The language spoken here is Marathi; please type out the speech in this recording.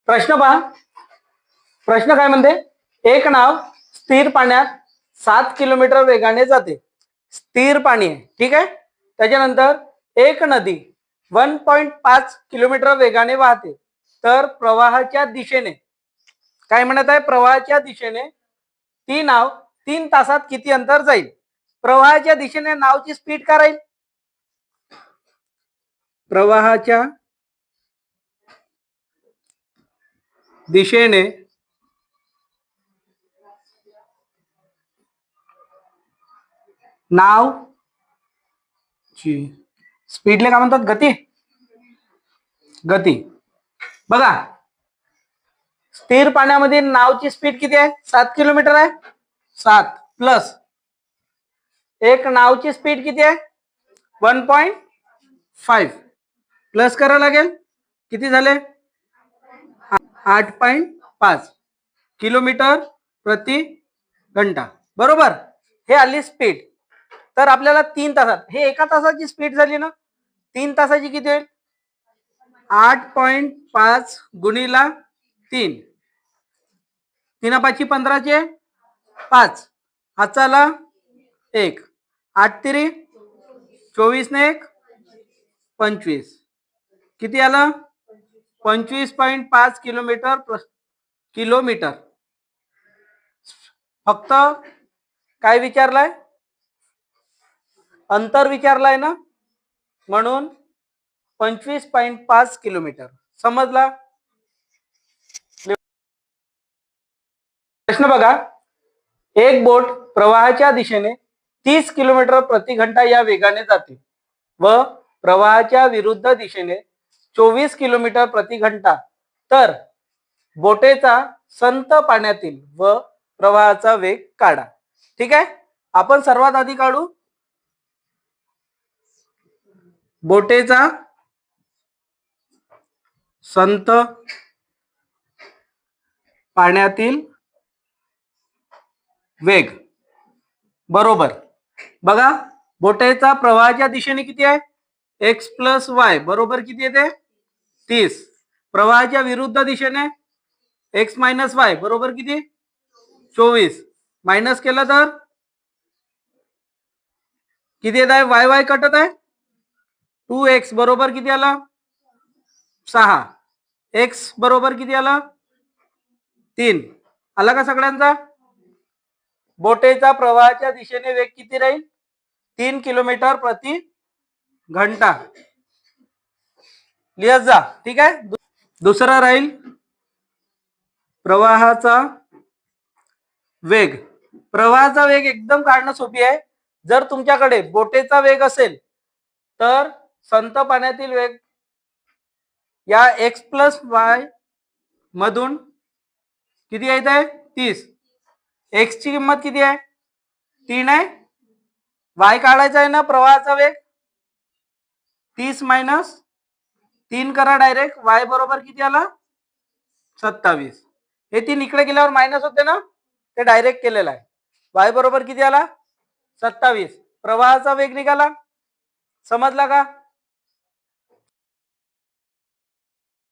प्रश्न पहा. प्रश्न काय म्हणते? एक नाव स्थिर पाण्यात 7 किलोमीटर वेगाने जाते. स्थिर पाणी आहे, ठीक आहे. त्याच्यानंतर एक नदी 1.5 किलोमीटर वेगाने वाहते. तर प्रवाहाच्या दिशेने काय म्हणत आहे? प्रवाहाच्या दिशेने ती नाव 3 तासात किती अंतर जाईल? प्रवाहाच्या दिशेने नावची स्पीड काय राहील? प्रवाहाच्या दिशेने नाव स्पीडला काय म्हणतात? गती. गती. बघा, स्थिर पाण्यामध्ये नावची स्पीड किती आहे? 7 किलोमीटर आहे. 7 प्लस एक नावची स्पीड किती आहे? 1.5 प्लस करावं लागेल. किती झाले? 8.5 किलोमीटर प्रति घंटा. बरोबर. हे आली स्पीड. तर आपल्याला 3 तासात, हे एका तासाची स्पीड झाली ना, 3 तासाची किती होईल? 8.5 गुणिला 3. 3 5 15 5. हाताला 1. 8 3 24 ने 1 25. किती आलं? 25.5 किलोमीटर. फक्त काय विचारलाय? अंतर विचारलाय ना, म्हणून 25.5 किलोमीटर. समजला? प्रश्न बघा. एक बोट प्रवाहाच्या दिशेने 30 किलोमीटर प्रति घंटा या वेगाने जाते व प्रवाहाच्या विरुद्ध दिशेने 24 किलोमीटर प्रति घंटा. तर बोटेचा संत पाण्यातील व प्रवाहाचा वेग काढा. ठीक आहे. आपण सर्वात आधी काढू बोटेचा संत पाण्यातील वेग. बरोबर. बघा, बोटेचा प्रवाहाच्या दिशेने किती आहे? x + y बरोबर किती येते? 30. प्रवाहाच्या विरुद्ध दिशेने x - y बरोबर किती? 24. मायनस केलं तर किती येत आहे? y कटत आहे. 2x बरोबर किती आला? 6. x बरोबर किती आला? 3. आला का सगळ्यांचा? बोटेचा प्रवाहाच्या दिशेने वेग किती राहील? 3 किलोमीटर प्रति घंटा. लिहत जा. ठीक आहे. दुसरा राहील प्रवाहाचा वेग. प्रवाहाचा वेग एकदम काढणं सोपी आहे. जर तुमच्याकडे बोटेचा वेग असेल तर संत पाण्यातील वेग या x + y मधून किती येत आहे? 30. x ची किंमत किती आहे? 3 आहे. y काढायचा आहे ना प्रवाहाचा वेग. 30 - 3 करा डायरेक्ट. y बरोबर किती आला? 27. हे 3 इकडे गेल्यावर मायनस होते ना, ते डायरेक्ट केलेलं आहे. y बरोबर किती आला? 27. प्रवाहाचा वेग निघाला. समजला का?